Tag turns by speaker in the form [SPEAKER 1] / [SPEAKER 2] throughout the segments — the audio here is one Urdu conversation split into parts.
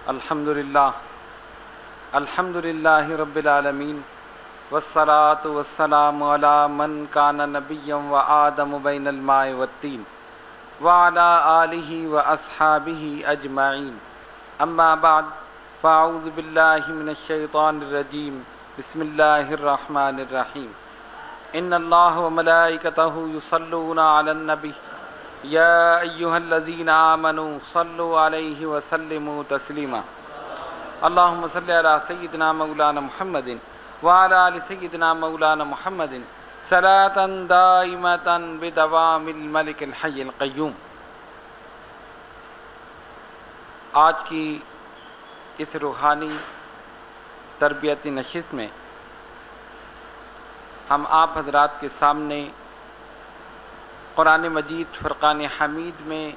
[SPEAKER 1] الحمدللہ رب العالمین والصلاة والسلام علی من کان نبیا و آدم بین الماء والطین وعلی آلہ واصحابہ اجمعین اما بعد فاعوذ باللہ من الشیطان الرجیم بسم اللہ الرحمن الرحیم ان اللہ وملائکتہ یصلون علی النبی یا ایہا الذین آمنوا صلوا علیہ وسلموا تسلیما اللہم صلی علی سیدنا مولانا محمد وعلی آل سیدنا مولانا محمد صلاۃ دائمۃ بدوام الملک الحی القیوم۔ آج کی اس روحانی تربیتی نشست میں ہم آپ حضرات کے سامنے قرآن مجید فرقان حمید میں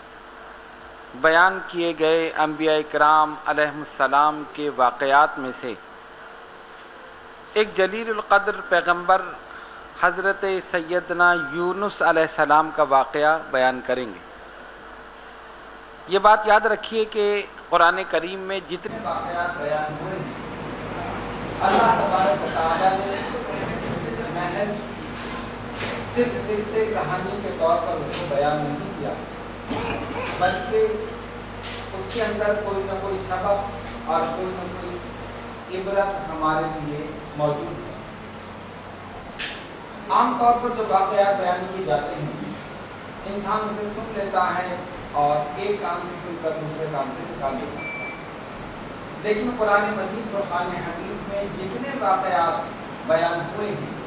[SPEAKER 1] بیان کیے گئے انبیاء کرام علیہم السلام کے واقعات میں سے ایک جلیل القدر پیغمبر حضرت سیدنا یونس علیہ السلام کا واقعہ بیان کریں گے۔ یہ بات یاد رکھیے کہ قرآن کریم میں جتنے واقعات بیان ہوئے ہیں اللہ تبارک و تعالیٰ نے محض صرف قصے کہانی کے طور پر اس کو بیان نہیں کیا، بلکہ اس کے اندر کوئی نہ کوئی سبق اور کوئی نہ کوئی عبرت ہمارے لیے موجود ہے۔ عام طور پر جو واقعات بیان کیے جاتے ہیں انسان اسے سن لیتا ہے اور ایک کام سے سن کر دوسرے کام سے نکال لیتا ہے، لیکن قرآن مجید فرقان حمید میں جتنے واقعات بیان ہوئے ہیں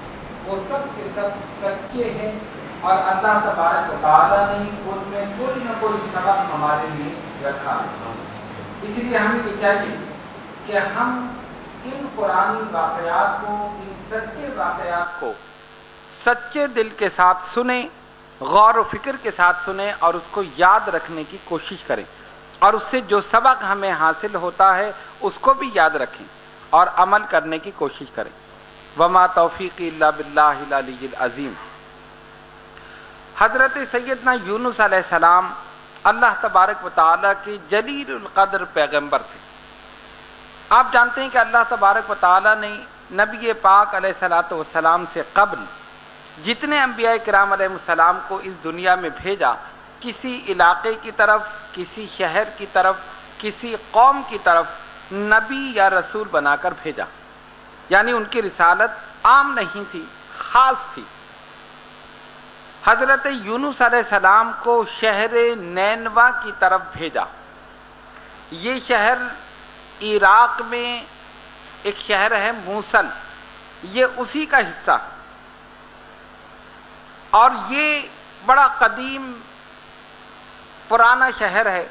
[SPEAKER 1] وہ سب کے سب سچے ہیں اور اللہ تبارک و تعالیٰ نے ان میں کوئی نہ کوئی سبق ہمارے لیے رکھا ہے۔ اس لیے ہمیں یہ چاہیے کہ ہم ان قرآنی واقعات کو، ان سچے واقعات کو سچے دل کے ساتھ سنیں، غور و فکر کے ساتھ سنیں اور اس کو یاد رکھنے کی کوشش کریں، اور اس سے جو سبق ہمیں حاصل ہوتا ہے اس کو بھی یاد رکھیں اور عمل کرنے کی کوشش کریں۔ وما توفیقی الا باللہ العلی العظیم۔ حضرت سیدنا یونس علیہ السلام اللہ تبارک و تعالیٰ کے جلیل القدر پیغمبر تھے۔ آپ جانتے ہیں کہ اللہ تبارک و تعالیٰ نے نبی پاک علیہ الصلاۃ والسلام سے قبل جتنے انبیاء کرام علیہ السلام کو اس دنیا میں بھیجا، کسی علاقے کی طرف، کسی شہر کی طرف، کسی قوم کی طرف نبی یا رسول بنا کر بھیجا، یعنی ان کی رسالت عام نہیں تھی، خاص تھی۔ حضرت یونس علیہ السلام کو شہر نینوا کی طرف بھیجا۔ یہ شہر عراق میں ایک شہر ہے موصل، یہ اسی کا حصہ، اور یہ بڑا قدیم پرانا شہر ہے۔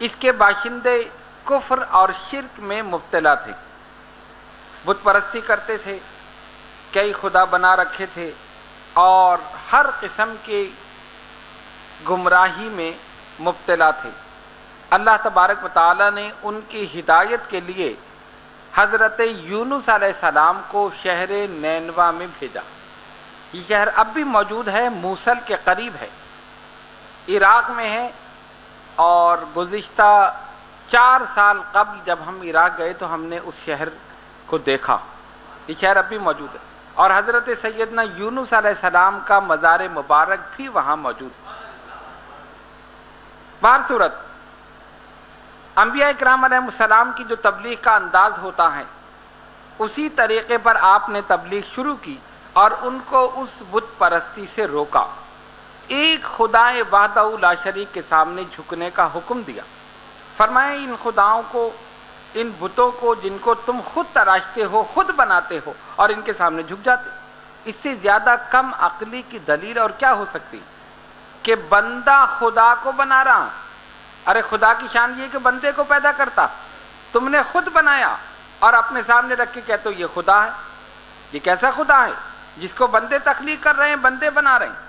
[SPEAKER 1] اس کے باشندے کفر اور شرک میں مبتلا تھے، بت پرستی کرتے تھے، کئی خدا بنا رکھے تھے اور ہر قسم کی گمراہی میں مبتلا تھے۔ اللہ تبارک و تعالیٰ نے ان کی ہدایت کے لیے حضرت یونس علیہ السلام کو شہر نینوا میں بھیجا۔ یہ شہر اب بھی موجود ہے، موصل کے قریب ہے، عراق میں ہے، اور گزشتہ 4 سال قبل جب ہم عراق گئے تو ہم نے اس شہر کو دیکھا۔ یہ شہر اب بھی موجود ہے، اور حضرت سیدنا یونس علیہ السلام کا مزار مبارک بھی وہاں موجود ہے۔ بہر صورت انبیاء کرام علیہ السلام کی جو تبلیغ کا انداز ہوتا ہے اسی طریقے پر آپ نے تبلیغ شروع کی اور ان کو اس بت پرستی سے روکا، ایک خدا وحدہ لا شریک کے سامنے جھکنے کا حکم دیا۔ فرمایا ان خداؤں کو، ان بتوں کو جن کو تم خود تراشتے ہو، خود بناتے ہو اور ان کے سامنے جھک جاتے، اس سے زیادہ کم عقلی کی دلیل اور کیا ہو سکتی کہ بندہ خدا کو بنا رہا۔ ارے خدا کی شان یہ کہ بندے کو پیدا کرتا، تم نے خود بنایا اور اپنے سامنے رکھ کے کہتے ہو یہ خدا ہے۔ یہ کیسا خدا ہے جس کو بندے تخلیق کر رہے ہیں، بندے بنا رہے ہیں؟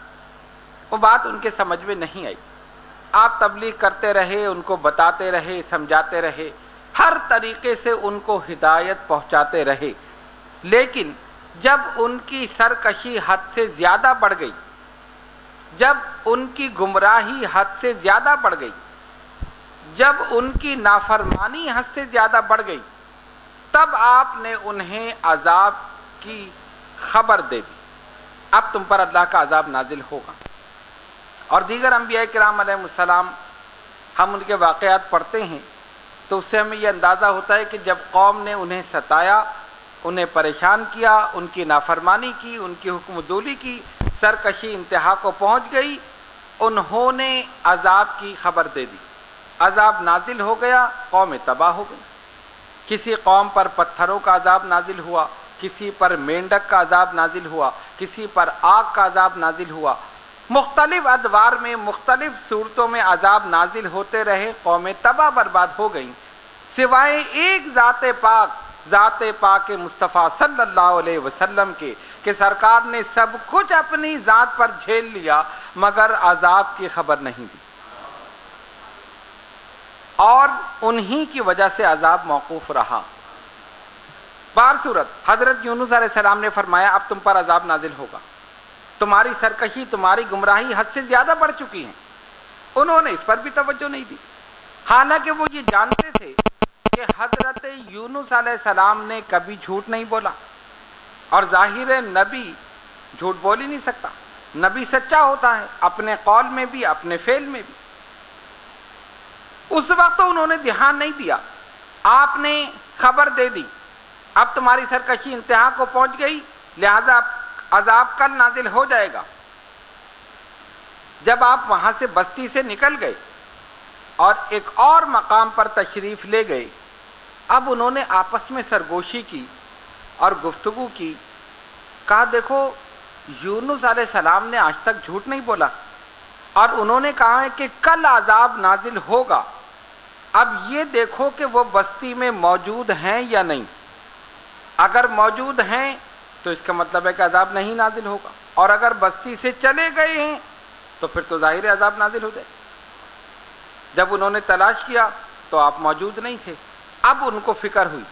[SPEAKER 1] وہ بات ان کے سمجھ میں نہیں آئی۔ آپ تبلیغ کرتے رہے، ان کو بتاتے رہے، سمجھاتے رہے، ہر طریقے سے ان کو ہدایت پہنچاتے رہے، لیکن جب ان کی سرکشی حد سے زیادہ بڑھ گئی، جب ان کی گمراہی حد سے زیادہ بڑھ گئی، جب ان کی نافرمانی حد سے زیادہ بڑھ گئی تب آپ نے انہیں عذاب کی خبر دے دی، اب تم پر اللہ کا عذاب نازل ہوگا۔ اور دیگر انبیاء کرام علیہ السلام ہم ان کے واقعات پڑھتے ہیں تو اس سے ہمیں یہ اندازہ ہوتا ہے کہ جب قوم نے انہیں ستایا، انہیں پریشان کیا، ان کی نافرمانی کی، ان کی حکم ذولی کی، سرکشی انتہا کو پہنچ گئی، انہوں نے عذاب کی خبر دے دی، عذاب نازل ہو گیا، قوم تباہ ہو گئی۔ کسی قوم پر پتھروں کا عذاب نازل ہوا، کسی پر مینڈک کا عذاب نازل ہوا، کسی پر آگ کا عذاب نازل ہوا، مختلف ادوار میں مختلف صورتوں میں عذاب نازل ہوتے رہے، قومیں تباہ برباد ہو گئیں، سوائے ایک ذات پاک مصطفیٰ صلی اللہ علیہ وسلم کے کہ سرکار نے سب کچھ اپنی ذات پر جھیل لیا مگر عذاب کی خبر نہیں دی، اور انہی کی وجہ سے عذاب موقوف رہا۔ بہر صورت حضرت یونس علیہ السلام نے فرمایا اب تم پر عذاب نازل ہوگا، تمہاری سرکشی، تمہاری گمراہی حد سے زیادہ بڑھ چکی ہیں۔ انہوں نے اس پر بھی توجہ نہیں دی، حالانکہ وہ یہ جانتے تھے کہ حضرت یونس علیہ السلام نے کبھی جھوٹ نہیں بولا، اور ظاہر ہے نبی جھوٹ بول ہی نہیں سکتا، نبی سچا ہوتا ہے اپنے قول میں بھی، اپنے فعل میں بھی۔ اس وقت انہوں نے دھیان نہیں دیا، آپ نے خبر دے دی اب تمہاری سرکشی انتہا کو پہنچ گئی، لہذا عذاب کل نازل ہو جائے گا۔ جب آپ وہاں سے بستی سے نکل گئے اور ایک اور مقام پر تشریف لے گئے، اب انہوں نے آپس میں سرگوشی کی اور گفتگو کی، کہا دیکھو یونس علیہ السلام نے آج تک جھوٹ نہیں بولا، اور انہوں نے کہا ہے کہ کل عذاب نازل ہوگا، اب یہ دیکھو کہ وہ بستی میں موجود ہیں یا نہیں، اگر موجود ہیں تو اس کا مطلب ہے کہ عذاب نہیں نازل ہوگا، اور اگر بستی سے چلے گئے ہیں تو پھر تو ظاہر عذاب نازل ہو جائے۔ جب انہوں نے تلاش کیا تو آپ موجود نہیں تھے، اب ان کو فکر ہوئی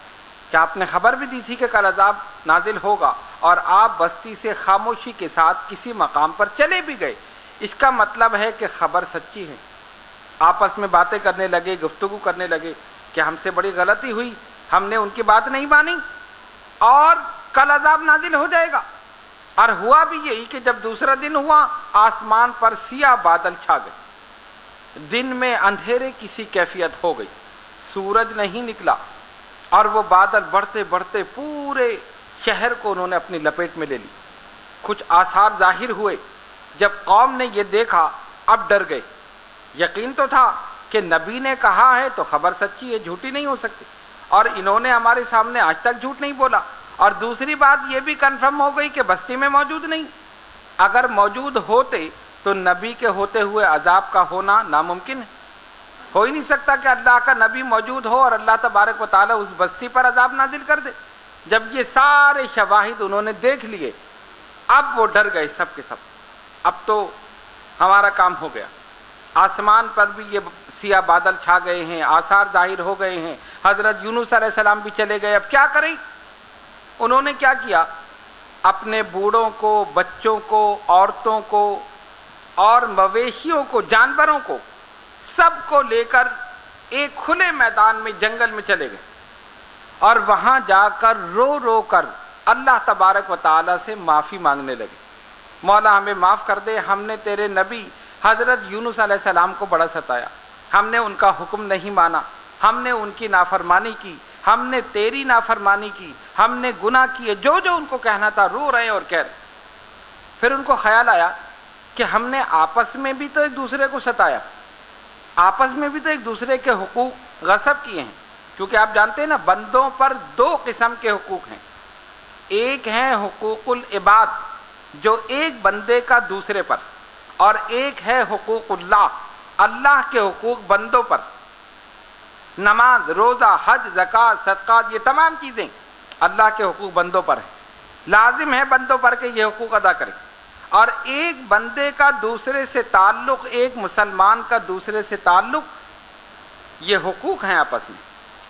[SPEAKER 1] کہ آپ نے خبر بھی دی تھی کہ کل عذاب نازل ہوگا، اور آپ بستی سے خاموشی کے ساتھ کسی مقام پر چلے بھی گئے، اس کا مطلب ہے کہ خبر سچی ہے۔ آپس میں باتیں کرنے لگے، گفتگو کرنے لگے کہ ہم سے بڑی غلطی ہوئی، ہم نے ان کی بات نہیں مانی اور کل عذاب نازل ہو جائے گا۔ اور ہوا بھی یہی کہ جب دوسرا دن ہوا، آسمان پر سیاہ بادل چھا گئے، دن میں اندھیرے کسی کیفیت ہو گئی، سورج نہیں نکلا، اور وہ بادل بڑھتے بڑھتے پورے شہر کو انہوں نے اپنی لپیٹ میں لے لی۔ کچھ آثار ظاہر ہوئے، جب قوم نے یہ دیکھا اب ڈر گئے، یقین تو تھا کہ نبی نے کہا ہے تو خبر سچی ہے، جھوٹی نہیں ہو سکتی، اور انہوں نے ہمارے سامنے آج تک جھوٹ نہیں بولا، اور دوسری بات یہ بھی کنفرم ہو گئی کہ بستی میں موجود نہیں، اگر موجود ہوتے تو نبی کے ہوتے ہوئے عذاب کا ہونا ناممکن ہے، ہو ہی نہیں سکتا کہ اللہ کا نبی موجود ہو اور اللہ تبارک و تعالیٰ اس بستی پر عذاب نازل کر دے۔ جب یہ سارے شواہد انہوں نے دیکھ لیے، اب وہ ڈر گئے سب کے سب، اب تو ہمارا کام ہو گیا، آسمان پر بھی یہ سیاہ بادل چھا گئے ہیں، آثار ظاہر ہو گئے ہیں، حضرت یونس علیہ السلام بھی چلے گئے، اب کیا کریں؟ انہوں نے کیا کیا؟ اپنے بوڑھوں کو، بچوں کو، عورتوں کو اور مویشیوں کو، جانوروں کو، سب کو لے کر ایک کھلے میدان میں جنگل میں چلے گئے، اور وہاں جا کر رو رو کر اللہ تبارک و تعالیٰ سے معافی مانگنے لگے، مولا ہمیں معاف کر دے، ہم نے تیرے نبی حضرت یونس علیہ السلام کو بڑا ستایا، ہم نے ان کا حکم نہیں مانا، ہم نے ان کی نافرمانی کی، ہم نے تیری نافرمانی کی، ہم نے گناہ کیے، جو جو ان کو کہنا تھا رو رہے اور کہہ رہے۔ پھر ان کو خیال آیا کہ ہم نے آپس میں بھی تو ایک دوسرے کو ستایا، آپس میں بھی تو ایک دوسرے کے حقوق غصب کیے ہیں، کیونکہ آپ جانتے ہیں نا بندوں پر دو قسم کے حقوق ہیں، ایک ہیں حقوق العباد جو ایک بندے کا دوسرے پر، اور ایک ہے حقوق اللہ، اللہ کے حقوق بندوں پر، نماز، روزہ، حج، زکوٰۃ، صدقات، یہ تمام چیزیں اللہ کے حقوق بندوں پر ہیں، لازم ہے بندوں پر کہ یہ حقوق ادا کریں، اور ایک بندے کا دوسرے سے تعلق، ایک مسلمان کا دوسرے سے تعلق، یہ حقوق ہیں آپس میں،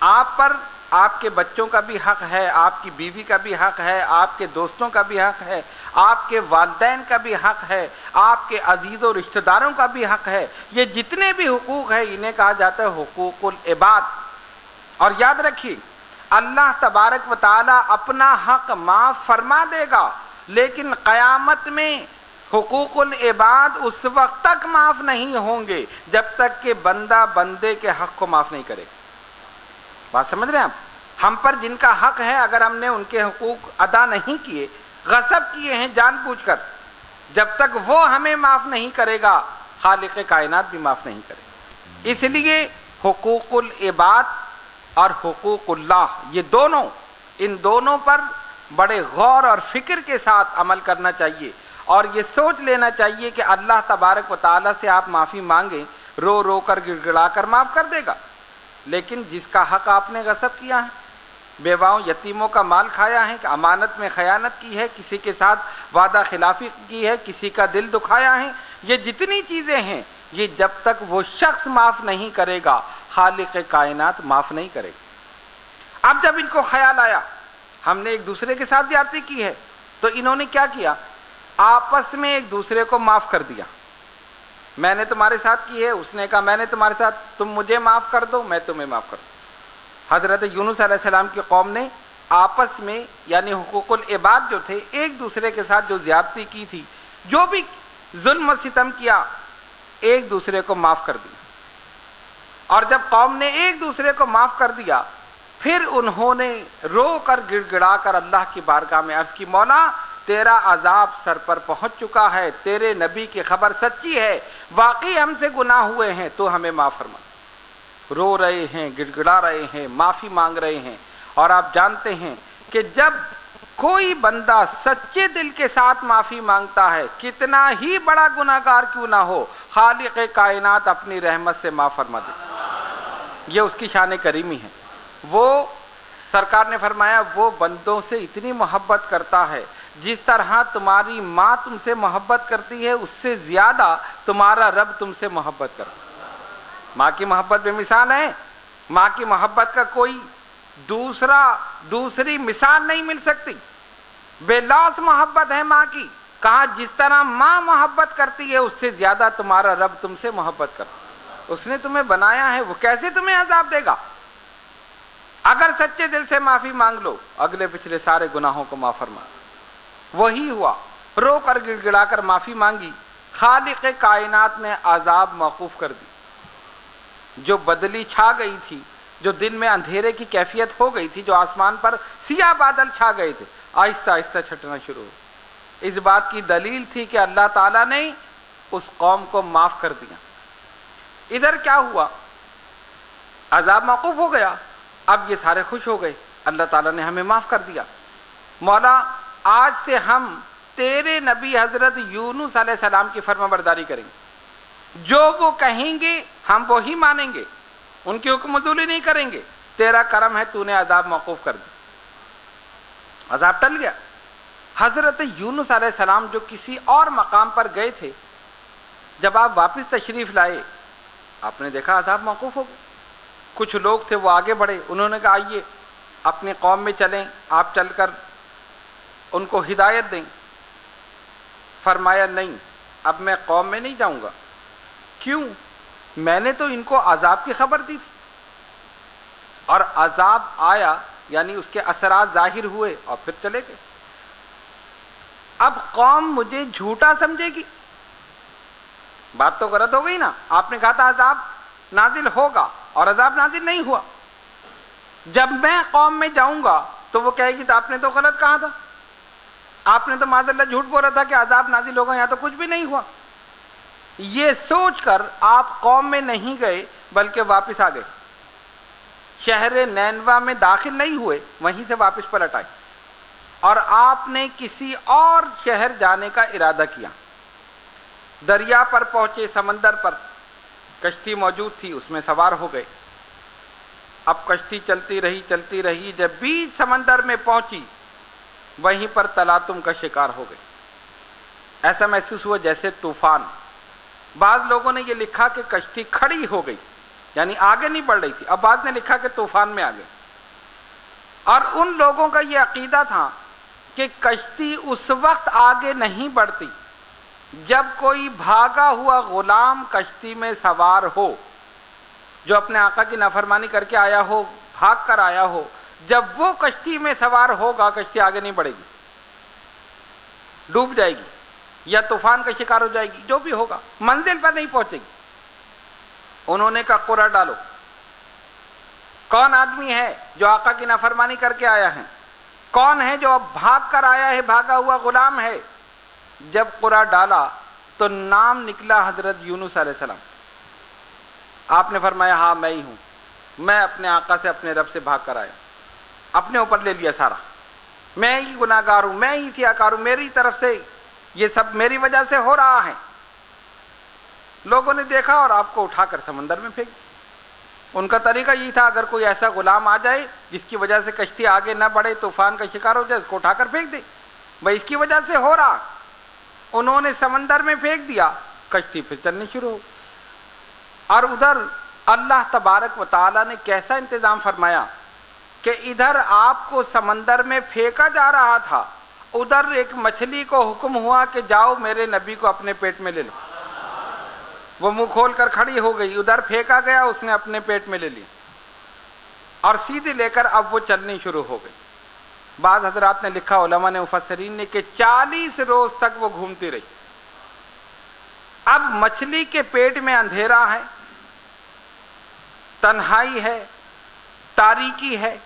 [SPEAKER 1] آپ پر آپ کے بچوں کا بھی حق ہے، آپ کی بیوی کا بھی حق ہے، آپ کے دوستوں کا بھی حق ہے، آپ کے والدین کا بھی حق ہے، آپ کے عزیز و رشتہ داروں کا بھی حق ہے. یہ جتنے بھی حقوق ہیں انہیں کہا جاتا ہے حقوق العباد. اور یاد رکھیے اللہ تبارک و تعالیٰ اپنا حق معاف فرما دے گا، لیکن قیامت میں حقوق العباد اس وقت تک معاف نہیں ہوں گے جب تک کہ بندہ بندے کے حق کو معاف نہیں کرے گا. بات سمجھ رہے ہیں آپ؟ ہم پر جن کا حق ہے اگر ہم نے ان کے حقوق ادا نہیں کیے، غصب کیے ہیں جان بوجھ کر، جب تک وہ ہمیں معاف نہیں کرے گا خالق کائنات بھی معاف نہیں کرے گا. اس لیے حقوق العباد اور حقوق اللہ یہ دونوں، ان دونوں پر بڑے غور اور فکر کے ساتھ عمل کرنا چاہیے، اور یہ سوچ لینا چاہیے کہ اللہ تبارک و تعالیٰ سے آپ معافی مانگیں، رو رو کر گڑ گڑا کر معاف کر دے گا. لیکن جس کا حق آپ نے غصب کیا ہے، بیواؤں یتیموں کا مال کھایا ہے، کہ امانت میں خیانت کی ہے، کسی کے ساتھ وعدہ خلافی کی ہے، کسی کا دل دکھایا ہے، یہ جتنی چیزیں ہیں یہ جب تک وہ شخص معاف نہیں کرے گا خالق کائنات معاف نہیں کرے گا. اب جب ان کو خیال آیا ہم نے ایک دوسرے کے ساتھ زیادتی کی ہے تو انہوں نے کیا کیا، آپس میں ایک دوسرے کو معاف کر دیا. میں نے تمہارے ساتھ کی ہے، اس نے کہا میں نے تمہارے ساتھ، تم مجھے معاف کر دو میں تمہیں معاف کر دوں. حضرت یونس علیہ السلام کی قوم نے آپس میں یعنی حقوق العباد جو تھے ایک دوسرے کے ساتھ جو زیادتی کی تھی، جو بھی ظلم و ستم کیا، ایک دوسرے کو معاف کر دیا. اور جب قوم نے ایک دوسرے کو معاف کر دیا پھر انہوں نے رو کر گڑ گڑا کر اللہ کی بارگاہ میں عرض کی، مولا تیرا عذاب سر پر پہنچ چکا ہے، تیرے نبی کی خبر سچی ہے، واقعی ہم سے گناہ ہوئے ہیں تو ہمیں معاف فرما. رو رہے ہیں، گڑ گڑا رہے ہیں، معافی مانگ رہے ہیں. اور آپ جانتے ہیں کہ جب کوئی بندہ سچے دل کے ساتھ معافی مانگتا ہے، کتنا ہی بڑا گناہ گار کیوں نہ ہو، خالق کائنات اپنی رحمت سے معاف فرما دے. یہ اس کی شان کریمی ہے. وہ سرکار نے فرمایا وہ بندوں سے اتنی محبت کرتا ہے جس طرح تمہاری ماں تم سے محبت کرتی ہے اس سے زیادہ تمہارا رب تم سے محبت کرتا ہے. ماں کی محبت بے مثال ہے. ماں کی محبت کا کوئی دوسری مثال نہیں مل سکتی. بے لوث محبت ہے ماں کی. کہا جس طرح ماں محبت کرتی ہے اس سے زیادہ تمہارا رب تم سے محبت کرتا ہے. اس نے تمہیں بنایا ہے، وہ کیسے تمہیں عذاب دے گا؟ اگر سچے دل سے معافی مانگ لو اگلے پچھلے سارے گناہوں کو معاف فرما. وہی ہوا، رو کر گڑ گڑا کر معافی مانگی، خالق کائنات نے عذاب موقوف کر دی. جو بدلی چھا گئی تھی، جو دن میں اندھیرے کی کیفیت ہو گئی تھی، جو آسمان پر سیاہ بادل چھا گئے تھے، آہستہ آہستہ چھٹنا شروع ہو. اس بات کی دلیل تھی کہ اللہ تعالیٰ نے اس قوم کو معاف کر دیا. ادھر کیا ہوا، عذاب موقوف ہو گیا. اب یہ سارے خوش ہو گئے، اللہ تعالیٰ نے ہمیں معاف کر دیا. مولا آج سے ہم تیرے نبی حضرت یونس علیہ السلام کی فرما برداری کریں گے، جو وہ کہیں گے ہم وہی مانیں گے، ان کی حکم عدولی نہیں کریں گے. تیرا کرم ہے تو نے عذاب موقوف کر دیا. عذاب ٹل گیا. حضرت یونس علیہ السلام جو کسی اور مقام پر گئے تھے، جب آپ واپس تشریف لائے آپ نے دیکھا عذاب موقوف ہو گیا. کچھ لوگ تھے وہ آگے بڑھے، انہوں نے کہا آئیے اپنی قوم میں چلیں، آپ چل کر ان کو ہدایت دیں. فرمایا نہیں، اب میں قوم میں نہیں جاؤں گا. کیوں؟ میں نے تو ان کو عذاب کی خبر دی تھی، اور عذاب آیا یعنی اس کے اثرات ظاہر ہوئے اور پھر چلے گئے. اب قوم مجھے جھوٹا سمجھے گی. بات تو غلط ہو گئی نا. آپ نے کہا تھا عذاب نازل ہوگا اور عذاب نازل نہیں ہوا. جب میں قوم میں جاؤں گا تو وہ کہے گی تو آپ نے تو غلط کہا تھا، آپ نے تو معاذ اللہ جھوٹ بولا تھا کہ عذاب نازل ہوگا، یہاں تو کچھ بھی نہیں ہوا. یہ سوچ کر آپ قوم میں نہیں گئے بلکہ واپس آ گئے. شہر نینوا میں داخل نہیں ہوئے، وہیں سے واپس پلٹ آئے اور آپ نے کسی اور شہر جانے کا ارادہ کیا. دریا پر پہنچے، سمندر پر کشتی موجود تھی، اس میں سوار ہو گئے. اب کشتی چلتی رہی، جب بیچ سمندر میں پہنچی وہیں پر تلاطم کا شکار ہو گئی. ایسا محسوس ہوا جیسے طوفان. بعض لوگوں نے یہ لکھا کہ کشتی کھڑی ہو گئی یعنی آگے نہیں بڑھ رہی تھی. اب بعض نے لکھا کہ طوفان میں آ گئے. اور ان لوگوں کا یہ عقیدہ تھا کہ کشتی اس وقت آگے نہیں بڑھتی جب کوئی بھاگا ہوا غلام کشتی میں سوار ہو، جو اپنے آقا کی نافرمانی کر کے آیا ہو، بھاگ کر آیا ہو، جب وہ کشتی میں سوار ہوگا کشتی آگے نہیں بڑھے گی، ڈوب جائے گی یا طوفان کا شکار ہو جائے گی، جو بھی ہوگا منزل پر نہیں پہنچے گی۔ انہوں نے کہا قرعہ ڈالو، کون آدمی ہے جو آقا کی نافرمانی کر کے آیا ہے، کون ہے جو اب بھاگ کر آیا ہے، بھاگا ہوا غلام ہے۔ جب قرعہ ڈالا تو نام نکلا حضرت یونس علیہ السلام۔ آپ نے فرمایا ہاں میں ہی ہوں، میں اپنے آقا سے اپنے رب سے بھاگ کر آیا، اپنے اوپر لے لیا سارا، میں ہی گناہ گار ہوں، میں ہی سیاکار ہوں، میری طرف سے یہ سب میری وجہ سے ہو رہا ہے۔ لوگوں نے دیکھا اور آپ کو اٹھا کر سمندر میں پھینک دیا۔ ان کا طریقہ یہی تھا، اگر کوئی ایسا غلام آ جائے جس کی وجہ سے کشتی آگے نہ بڑھے، طوفان کا شکار ہو جائے، اس کو اٹھا کر پھینک دے، بھائی اس کی وجہ سے ہو رہا۔ انہوں نے سمندر میں پھینک دیا، کشتی پھر چلنی شروع ہو۔ اور ادھر اللہ تبارک و تعالیٰ نے کیسا انتظام فرمایا کہ ادھر آپ کو سمندر میں پھینکا جا رہا تھا، ادھر ایک مچھلی کو حکم ہوا کہ جاؤ میرے نبی کو اپنے پیٹ میں لے لو، وہ منہ کھول کر کھڑی ہو گئی، ادھر پھینکا گیا، اس نے اپنے پیٹ میں لے لیا اور سیدھے لے کر اب وہ چلنی شروع ہو گئی۔ بعض حضرات نے لکھا، علماء نے، مفسرین نے، کہ 40 روز تک وہ گھومتی رہی۔ اب مچھلی کے پیٹ میں اندھیرا ہے، تنہائی ہے، تاریکی ہے،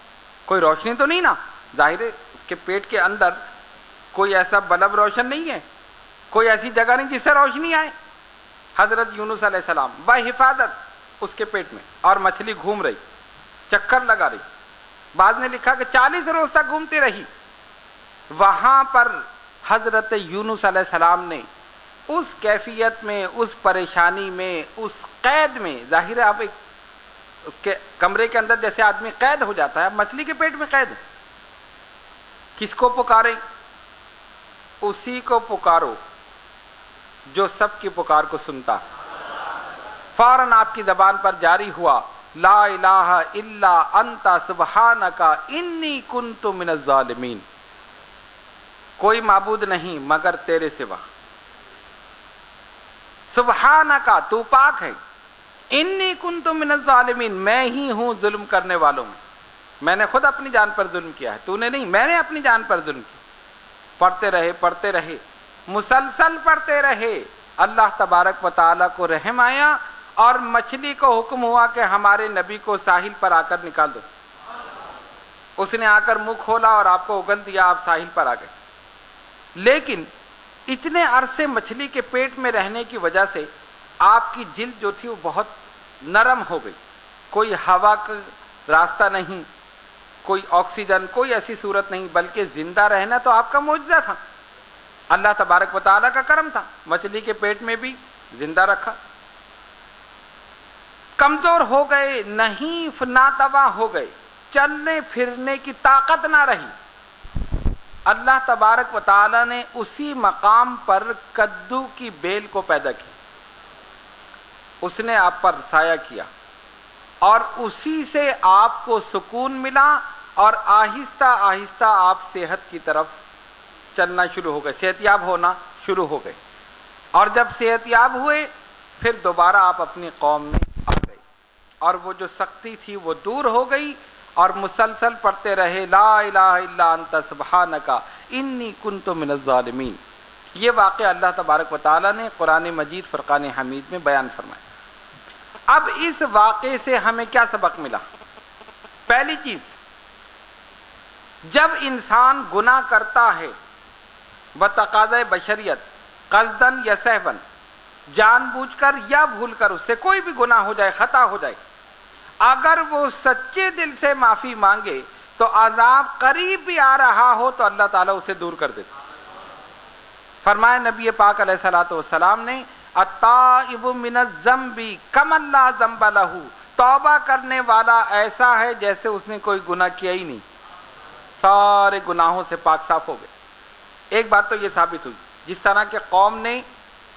[SPEAKER 1] کوئی روشنی تو نہیں نا، ظاہر ہے اس کے پیٹ کے اندر کوئی ایسا بلب روشن نہیں ہے، کوئی ایسی جگہ نہیں جس سے روشنی آئے۔ حضرت یونس علیہ السلام بحفاظت اس کے پیٹ میں، اور مچھلی گھوم رہی، چکر لگا رہی۔ بعض نے لکھا کہ 40 روز تک گھومتی رہی۔ وہاں پر حضرت یونس علیہ السلام نے اس کیفیت میں، اس پریشانی میں، اس قید میں، ظاہر ہے آپ ایک اس کے کمرے کے اندر جیسے آدمی قید ہو جاتا ہے، مچھلی کے پیٹ میں قید، کس کو پکارے؟ اسی کو پکارو جو سب کی پکار کو سنتا۔ فوراً آپ کی زبان پر جاری ہوا، لا الہ الا انت سبحانک انی کنت من الظالمین، کوئی معبود نہیں مگر تیرے سوا، سبحانک تو پاک ہے، انی کنت من الظالمین میں ہی ہوں ظلم کرنے والوں میں نے خود اپنی جان پر ظلم کیا ہے، تو نے نہیں، میں نے اپنی جان پر ظلم کیا۔ پڑھتے رہے مسلسل پڑھتے رہے، اللہ تبارک و تعالیٰ کو رحم آیا اور مچھلی کو حکم ہوا کہ ہمارے نبی کو ساحل پر آ کر نکال دو۔ اس نے آ کر منہ کھولا اور آپ کو اگل دیا، آپ ساحل پر آ گئے۔ لیکن اتنے عرصے مچھلی کے پیٹ میں رہنے کی وجہ سے آپ کی جلد جو تھی وہ بہت نرم ہو گئی، کوئی ہوا کا راستہ نہیں، کوئی آکسیجن، کوئی ایسی صورت نہیں، بلکہ زندہ رہنا تو آپ کا معجزہ تھا، اللہ تبارک و تعالیٰ کا کرم تھا، مچھلی کے پیٹ میں بھی زندہ رکھا۔ کمزور ہو گئے، نہیں ناتوا ہو گئے، چلنے پھرنے کی طاقت نہ رہی، اللہ تبارک و تعالیٰ نے اسی مقام پر کدو کی بیل کو پیدا کی، اس نے آپ پر سایہ کیا اور اسی سے آپ کو سکون ملا اور آہستہ آہستہ آپ صحت کی طرف چلنا شروع ہو گئے، صحت یاب ہونا شروع ہو گئے، اور جب صحت یاب ہوئے پھر دوبارہ آپ اپنی قوم میں آ گئے اور وہ جو سختی تھی وہ دور ہو گئی، اور مسلسل پڑھتے رہے لا الہ الا انت سبحانک انی کنت من الظالمین۔ یہ واقعہ اللہ تبارک و تعالیٰ نے قرآن مجید فرقان حمید میں بیان فرمایا۔ اب اس واقعے سے ہمیں کیا سبق ملا؟ پہلی چیز، جب انسان گناہ کرتا ہے بتقاضۂ بشریت، قصدن یا سہون، جان بوجھ کر یا بھول کر، اس سے کوئی بھی گناہ ہو جائے، خطا ہو جائے، اگر وہ سچے دل سے معافی مانگے تو عذاب قریب بھی آ رہا ہو تو اللہ تعالیٰ اسے دور کر دیتا۔ فرمایا نبی پاک علیہ الصلوۃ والسلام نے، التائب من الذنب کمن لا ذنب لہ، توبہ کرنے والا ایسا ہے جیسے اس نے کوئی گناہ کیا ہی نہیں، سارے گناہوں سے پاک صاف ہو گئے۔ ایک بات تو یہ ثابت ہوئی، جس طرح کہ قوم نے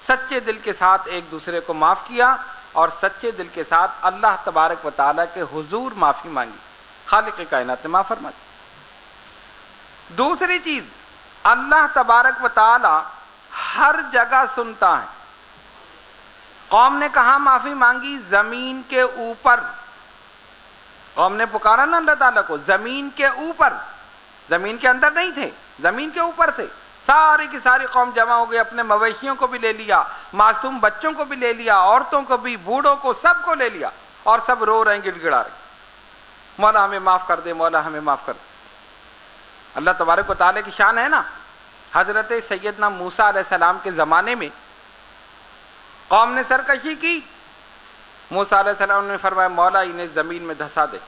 [SPEAKER 1] سچے دل کے ساتھ ایک دوسرے کو معاف کیا اور سچے دل کے ساتھ اللہ تبارک و تعالیٰ کے حضور معافی مانگی، خالق کائنات نے معاف فرما دی۔ دوسری چیز، اللہ تبارک و تعالی ہر جگہ سنتا ہے۔ قوم نے کہاں معافی مانگی؟ زمین کے اوپر۔ قوم نے پکارا نا اللہ تعالیٰ کو زمین کے اوپر، زمین کے اندر نہیں تھے، زمین کے اوپر تھے۔ ساری کی ساری قوم جمع ہو گئی، اپنے مویشیوں کو بھی لے لیا، معصوم بچوں کو بھی لے لیا، عورتوں کو بھی، بوڑھوں کو، سب کو لے لیا، اور سب رو رہے ہیں، گڑ گڑا رہے، مولا ہمیں معاف کر دے، مولا ہمیں معاف کر دے۔ اللہ تبارک و تعالیٰ کی شان ہے نا۔ حضرت سیدنا موسیٰ علیہ السلام کے زمانے میں قوم نے سرکشی کی، موسیٰ علیہ السلام نے فرمایا مولا انہیں زمین میں دھسا دے،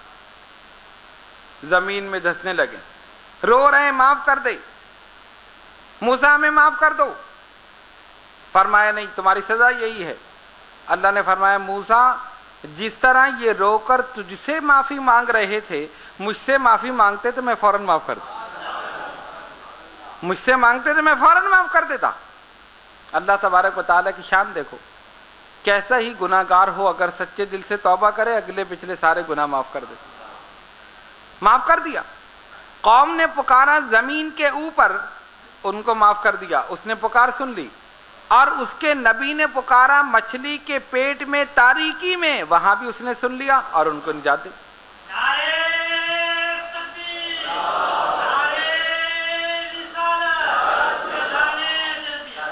[SPEAKER 1] زمین میں دھسنے لگے، رو رہے ہیں معاف کر دے، موسیٰ ہمیں معاف کر دو۔ فرمایا نہیں، تمہاری سزا یہی ہے۔ اللہ نے فرمایا موسیٰ جس طرح یہ رو کر تجھ سے معافی مانگ رہے تھے، مجھ سے معافی مانگتے تو میں فوراً معاف کر دیتا، مجھ سے مانگتے تو میں فوراً معاف کر دیتا۔ اللہ تبارک و تعالیٰ کی شان دیکھو، کیسا ہی گناہ گار ہو اگر سچے دل سے توبہ کرے، اگلے پچھلے سارے گناہ معاف کر دیتا، معاف کر دیا۔ قوم نے پکارا زمین کے اوپر، ان کو معاف کر دیا، اس نے پکار سن لی۔ اور اس کے نبی نے پکارا مچھلی کے پیٹ میں تاریکی میں، وہاں بھی اس نے سن لیا اور ان کو نجات دی۔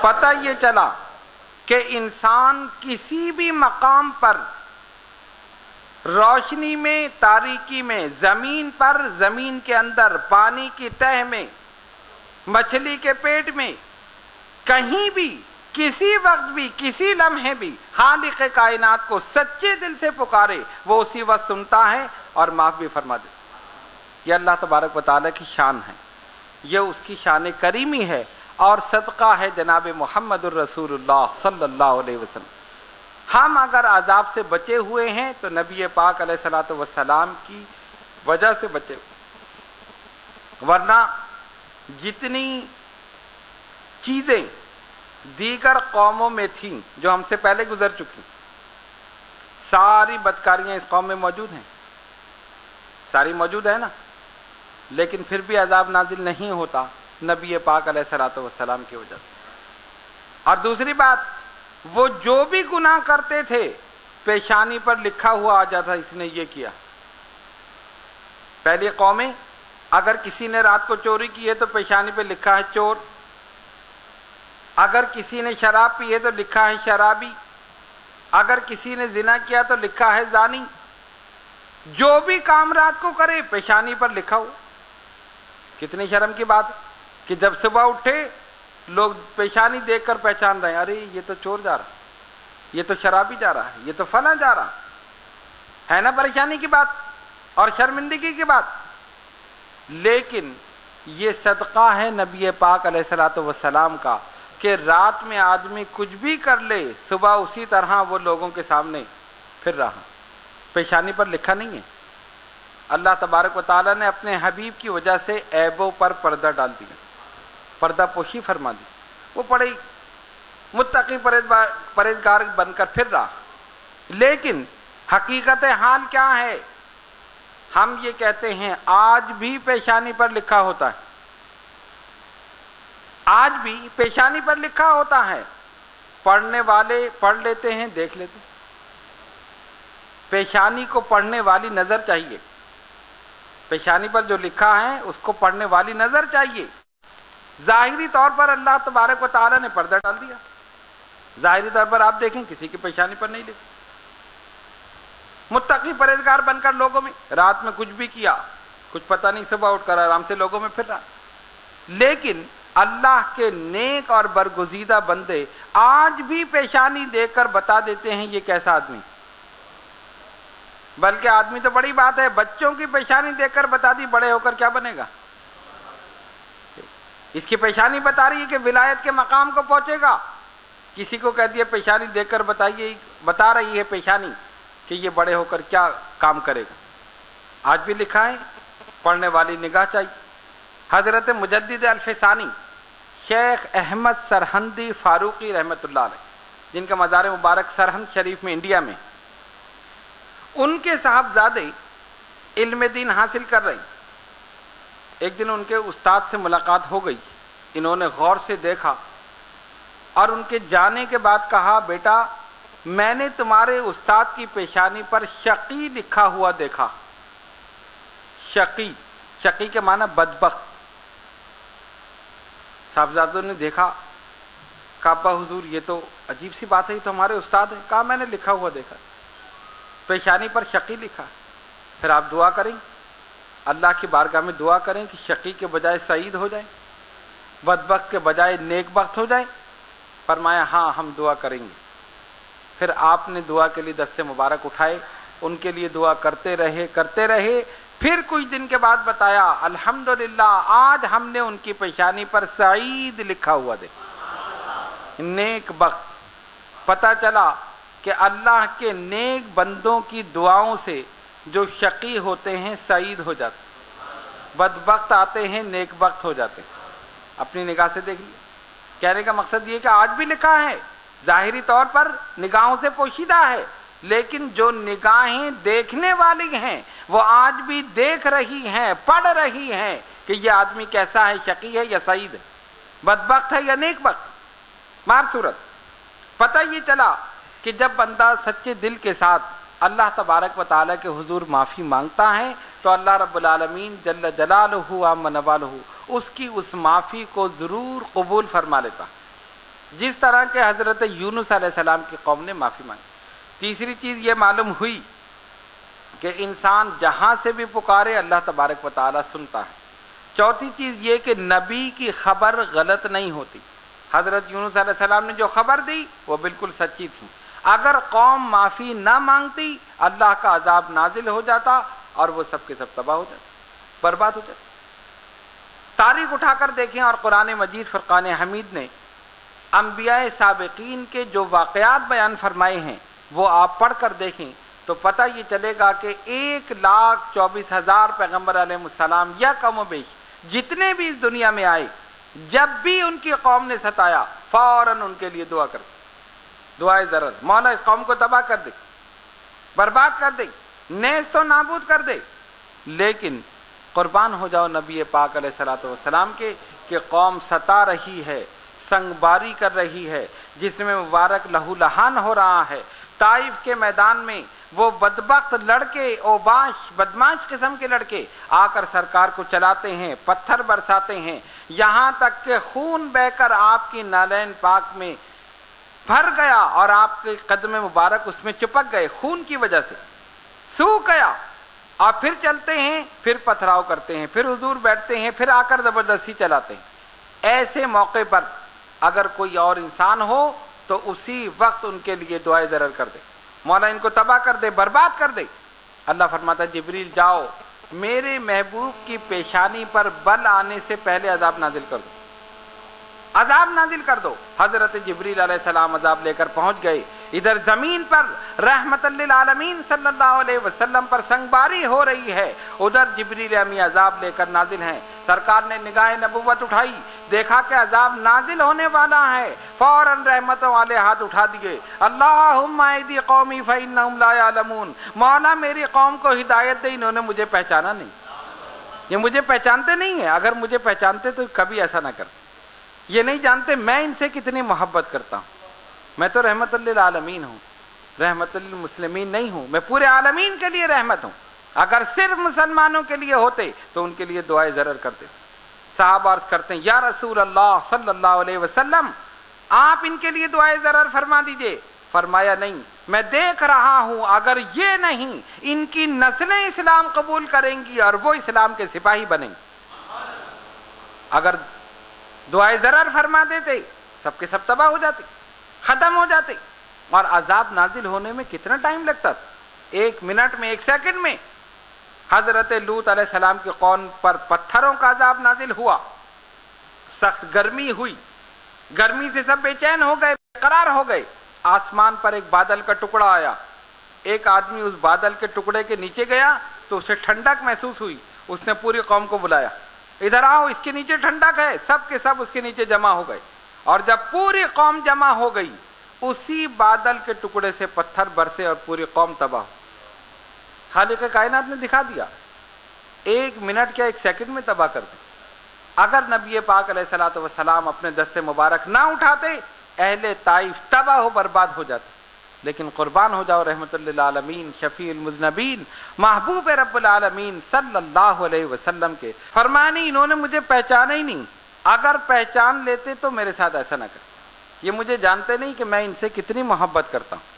[SPEAKER 1] پتہ یہ چلا کہ انسان کسی بھی مقام پر، روشنی میں، تاریکی میں، زمین پر، زمین کے اندر، پانی کی تہہ میں، مچھلی کے پیٹ میں، کہیں بھی، کسی وقت بھی، کسی لمحے بھی خالق کائنات کو سچے دل سے پکارے، وہ اسی وقت سنتا ہے اور معاف بھی فرما دیتا۔ یہ اللہ تبارک و تعالیٰ کی شان ہے، یہ اس کی شان کریمی ہے، اور صدقہ ہے جناب محمد الرسول اللہ صلی اللہ علیہ وسلم۔ ہم اگر عذاب سے بچے ہوئے ہیں تو نبی پاک علیہ الصلوۃ والسلام کی وجہ سے بچے ہوئے، ورنہ جتنی چیزیں دیگر قوموں میں تھیں جو ہم سے پہلے گزر چکی، ساری بدکاریاں اس قوم میں موجود ہیں، ساری موجود ہے نا، لیکن پھر بھی عذاب نازل نہیں ہوتا نبی پاک علیہ الصلوۃ والسلام کی وجہ سے۔ اور دوسری بات، وہ جو بھی گناہ کرتے تھے پیشانی پر لکھا ہوا آ جاتا اس نے یہ کیا۔ پہلی قومیں اگر کسی نے رات کو چوری کی ہے تو پیشانی پہ لکھا ہے چور، اگر کسی نے شراب پی ہے تو لکھا ہے شرابی، اگر کسی نے زنا کیا تو لکھا ہے زانی، جو بھی کام رات کو کرے پیشانی پر لکھا ہو۔ کتنی شرم کی بات ہے کہ جب صبح اٹھے لوگ پیشانی دیکھ کر پہچان رہے ہیں، ارے یہ تو چور جا رہا ہے، یہ تو شرابی جا رہا ہے، یہ تو فلاں جا رہا ہے نا، پریشانی کی بات اور شرمندگی کی بات۔ لیکن یہ صدقہ ہے نبی پاک علیہ الصلوۃ والسلام کا کہ رات میں آدمی کچھ بھی کر لے، صبح اسی طرح وہ لوگوں کے سامنے پھر رہا، پیشانی پر لکھا نہیں ہے۔ اللہ تبارک و تعالیٰ نے اپنے حبیب کی وجہ سے عیبوں پر پردہ ڈال دیا، پردہ پوشی فرما دی، وہ بڑے متقی پرہیزگار بن کر پھر رہا۔ لیکن حقیقت حال کیا ہے؟ ہم یہ کہتے ہیں آج بھی پیشانی پر لکھا ہوتا ہے، آج بھی پیشانی پر لکھا ہوتا ہے، پڑھنے والے پڑھ لیتے ہیں، دیکھ لیتے ہیں۔ پیشانی کو پڑھنے والی نظر چاہیے، پیشانی پر جو لکھا ہے اس کو پڑھنے والی نظر چاہیے۔ ظاہری طور پر اللہ تبارک و تعالیٰ نے پردہ ڈال دیا، ظاہری طور پر آپ دیکھیں کسی کی پیشانی پر نہیں لکھا۔ متقی پرہیزگار بن کر لوگوں میں رات میں کچھ بھی کیا، کچھ پتہ نہیں، صبح اٹھ کر آرام سے لوگوں میں پھر رہا۔ لیکن اللہ کے نیک اور برگزیدہ بندے آج بھی پیشانی دیکھ کر بتا دیتے ہیں یہ کیسا آدمی۔ بلکہ آدمی تو بڑی بات ہے، بچوں کی پیشانی دیکھ کر بتا دی بڑے ہو کر کیا بنے گا۔ اس کی پیشانی بتا رہی ہے کہ ولایت کے مقام کو پہنچے گا، کسی کو کہہ دیا پیشانی دیکھ کر بتائیے، بتا رہی ہے پیشانی کہ یہ بڑے ہو کر کیا کام کرے گا۔ آج بھی لکھا ہے، پڑھنے والی نگاہ چاہیے۔ حضرت مجدد الفسانی شیخ احمد سرہندی فاروقی رحمۃ اللہ علیہ، جن کا مزار مبارک سرہند شریف میں انڈیا میں، ان کے صاحبزادے علم دین حاصل کر رہے ہیں۔ ایک دن ان کے استاد سے ملاقات ہو گئی، انہوں نے غور سے دیکھا اور ان کے جانے کے بعد کہا بیٹا میں نے تمہارے استاد کی پیشانی پر شقی لکھا ہوا دیکھا. شقی، شقی کے معنی بدبخت. صاحبزادوں نے دیکھا، کہا ابا حضور یہ تو عجیب سی بات ہے، یہ تو ہمارے استاد ہیں. کہا میں نے لکھا ہوا دیکھا، پیشانی پر شقی لکھا. پھر آپ دعا کریں، اللہ کی بارگاہ میں دعا کریں کہ شقی کے بجائے سعید ہو جائیں، بدبخت کے بجائے نیک بخت ہو جائیں. فرمایا ہاں ہم دعا کریں گے. پھر آپ نے دعا کے لیے دستے مبارک اٹھائے، ان کے لیے دعا کرتے رہے. پھر کچھ دن کے بعد بتایا الحمدللہ آج ہم نے ان کی پیشانی پر سعید لکھا ہوا دیکھا، نیک بخت. پتہ چلا کہ اللہ کے نیک بندوں کی دعاؤں سے جو شقی ہوتے ہیں سعید ہو جاتے، بدبخت آتے ہیں نیک بخت ہو جاتے. اپنی نگاہ سے دیکھ لیے. کہنے کا مقصد یہ کہ آج بھی لکھا ہے، ظاہری طور پر نگاہوں سے پوشیدہ ہے، لیکن جو نگاہیں دیکھنے والی ہیں وہ آج بھی دیکھ رہی ہیں، پڑھ رہی ہیں کہ یہ آدمی کیسا ہے، شقی ہے یا سعید ہے، بدبخت ہے یا نیک بخت. مار صورت پتہ یہ چلا کہ جب بندہ سچے دل کے ساتھ اللہ تبارک و تعالیٰ کے حضور معافی مانگتا ہے تو اللہ رب العالمین جل جلالہ عم نوالہ اس کی اس معافی کو ضرور قبول فرما لیتا، جس طرح کہ حضرت یونس علیہ السلام کی قوم نے معافی مانگی. تیسری چیز یہ معلوم ہوئی کہ انسان جہاں سے بھی پکارے اللہ تبارک و تعالیٰ سنتا ہے. چوتھی چیز یہ کہ نبی کی خبر غلط نہیں ہوتی. حضرت یونس علیہ السلام نے جو خبر دی وہ بالکل سچی تھی. اگر قوم معافی نہ مانگتی اللہ کا عذاب نازل ہو جاتا اور وہ سب کے سب تباہ ہو جاتے، برباد ہو جاتے. تاریخ اٹھا کر دیکھیں اور قرآن مجید فرقان حمید نے انبیاء سابقین کے جو واقعات بیان فرمائے ہیں وہ آپ پڑھ کر دیکھیں تو پتہ یہ چلے گا کہ 1,24,000 پیغمبر علیہ السلام یا کم و بیش جتنے بھی اس دنیا میں آئے، جب بھی ان کی قوم نے ستایا فوراً ان کے لیے دعا کر دی، دعائے ضرر، مولا اس قوم کو تباہ کر دے، برباد کر دے، نیست و نابود کر دے. لیکن قربان ہو جاؤ نبی پاک علیہ الصلوۃ والسلام کے کہ قوم ستا رہی ہے، سنگ باری کر رہی ہے، جس میں مبارک لہو لہان ہو رہا ہے. طائف کے میدان میں وہ بدبخت لڑکے، اوباش بدماش قسم کے لڑکے آ کر سرکار کو چلاتے ہیں، پتھر برساتے ہیں، یہاں تک کہ خون بہ کر آپ کی نالین پاک میں بھر گیا اور آپ کے قدم مبارک اس میں چپک گئے، خون کی وجہ سے سوکھ گیا. اور پھر چلتے ہیں، پھر پتھراؤ کرتے ہیں، پھر حضور بیٹھتے ہیں، پھر آ کر زبردستی چلاتے ہیں. ایسے موقع پر اگر کوئی اور انسان ہو تو اسی وقت ان کے لیے دعائے ضرر کر دے، مولا ان کو تباہ کر دے، برباد کر دے. اللہ فرماتا ہے جبریل جاؤ میرے محبوب کی پیشانی پر بل آنے سے پہلے عذاب نازل کر دو، عذاب نازل کر دو. حضرت جبریل علیہ السلام عذاب لے کر پہنچ گئے. ادھر زمین پر رحمت للعالمین صلی اللہ علیہ وسلم پر سنگباری ہو رہی ہے، ادھر جبریل امی عذاب لے کر نازل ہیں. سرکار نے نگاہ نبوت اٹھائی، دیکھا کہ عذاب نازل ہونے والا ہے، فوراً رحمتوں والے ہاتھ اٹھا دیے. اللہم اہدی قومی فانہم لا یعلمون، مولا میری قوم کو ہدایت دے، انہوں نے مجھے پہچانا نہیں، یہ مجھے پہچانتے نہیں ہیں. اگر مجھے پہچانتے تو کبھی ایسا نہ کرتے. یہ نہیں جانتے میں ان سے کتنی محبت کرتا ہوں. میں تو رحمت للعالمین ہوں، رحمت للمسلمین نہیں ہوں، میں پورے عالمین کے لیے رحمت ہوں. اگر صرف مسلمانوں کے لیے ہوتے تو ان کے لیے دعائے ضرر کرتے. صحابہ عرض کرتے ہیں یا رسول اللہ صلی اللہ علیہ وسلم آپ ان کے لیے دعائے ضرر فرما دیجئے. فرمایا نہیں، میں دیکھ رہا ہوں اگر یہ نہیں ان کی نسلیں اسلام قبول کریں گی اور وہ اسلام کے سپاہی بنیں گے. اگر دعائے ضرر فرما دیتے سب کے سب تباہ ہو جاتے، ختم ہو جاتے. اور عذاب نازل ہونے میں کتنا ٹائم لگتا تھا؟ 1 منٹ میں، 1 سیکنڈ میں. حضرت لوط علیہ السلام کی قوم پر پتھروں کا عذاب نازل ہوا، سخت گرمی ہوئی، گرمی سے سب بے چین ہو گئے، بے قرار ہو گئے. آسمان پر ایک بادل کا ٹکڑا آیا، ایک آدمی اس بادل کے ٹکڑے کے نیچے گیا تو اسے ٹھنڈک محسوس ہوئی. اس نے پوری قوم کو بلایا، ادھر آؤ اس کے نیچے ٹھنڈک ہے. سب کے سب اس کے نیچے جمع ہو گئے. اور جب پوری قوم جمع ہو گئی اسی بادل کے ٹکڑے سے پتھر برسے اور پوری قوم تباہ ہو. خالق کائنات نے دکھا دیا 1 منٹ کیا 1 سیکنڈ میں تباہ کر دے. اگر نبی پاک علیہ الصلوۃ والسلام اپنے دست مبارک نہ اٹھاتے اہل طائف تباہ و برباد ہو جاتے. لیکن قربان ہو جاؤ رحمت للعالمین شفیع المذنبین محبوب رب العالمین صلی اللہ علیہ وسلم کے فرمانے انہوں نے مجھے پہچانا ہی نہیں. اگر پہچان لیتے تو میرے ساتھ ایسا نہ کرتے. یہ مجھے جانتے نہیں کہ میں ان سے کتنی محبت کرتا ہوں.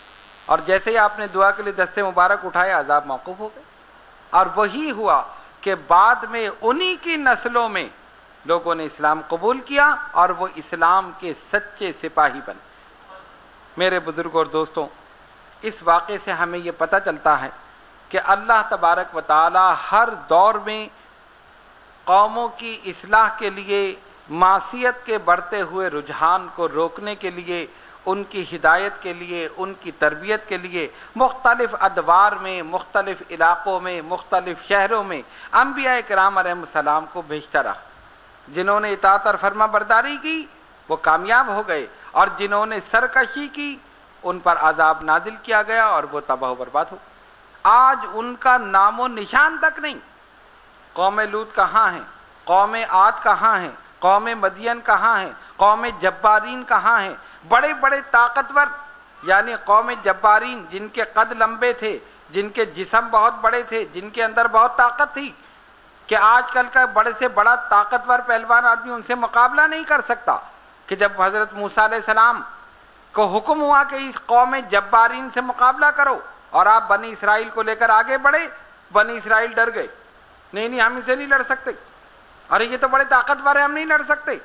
[SPEAKER 1] اور جیسے ہی آپ نے دعا کے لیے دست مبارک اٹھائے عذاب موقوف ہو گئے. اور وہی ہوا کہ بعد میں انہی کی نسلوں میں لوگوں نے اسلام قبول کیا اور وہ اسلام کے سچے سپاہی بنے. میرے بزرگوں اور دوستوں، اس واقعے سے ہمیں یہ پتہ چلتا ہے کہ اللہ تبارک و تعالی ہر دور میں قوموں کی اصلاح کے لیے، معصیت کے بڑھتے ہوئے رجحان کو روکنے کے لیے، ان کی ہدایت کے لیے، ان کی تربیت کے لیے مختلف ادوار میں، مختلف علاقوں میں، مختلف شہروں میں انبیاء کرام علیہ السلام کو بھیجتا رہا. جنہوں نے اطاعت اور فرما برداری کی وہ کامیاب ہو گئے، اور جنہوں نے سرکشی کی ان پر عذاب نازل کیا گیا اور وہ تباہ و برباد ہو. آج ان کا نام و نشان تک نہیں. قوم لوط کہاں ہیں؟ قوم عاد کہاں ہیں؟ قوم مدین کہاں ہیں؟ قوم جبارین کہاں ہیں؟ بڑے بڑے طاقتور، یعنی قوم جبارین جن کے قد لمبے تھے، جن کے جسم بہت بڑے تھے، جن کے اندر بہت طاقت تھی کہ آج کل کا بڑے سے بڑا طاقتور پہلوان آدمی ان سے مقابلہ نہیں کر سکتا. کہ جب حضرت موسیٰ علیہ السلام کو حکم ہوا کہ اس قوم جبارین سے مقابلہ کرو اور آپ بنی اسرائیل کو لے کر آگے بڑھے، بنی اسرائیل ڈر گئے. نہیں ہم ان سے نہیں لڑ سکتے، ارے یہ تو بڑے طاقتور ہیں، ہم نہیں لڑ سکتے.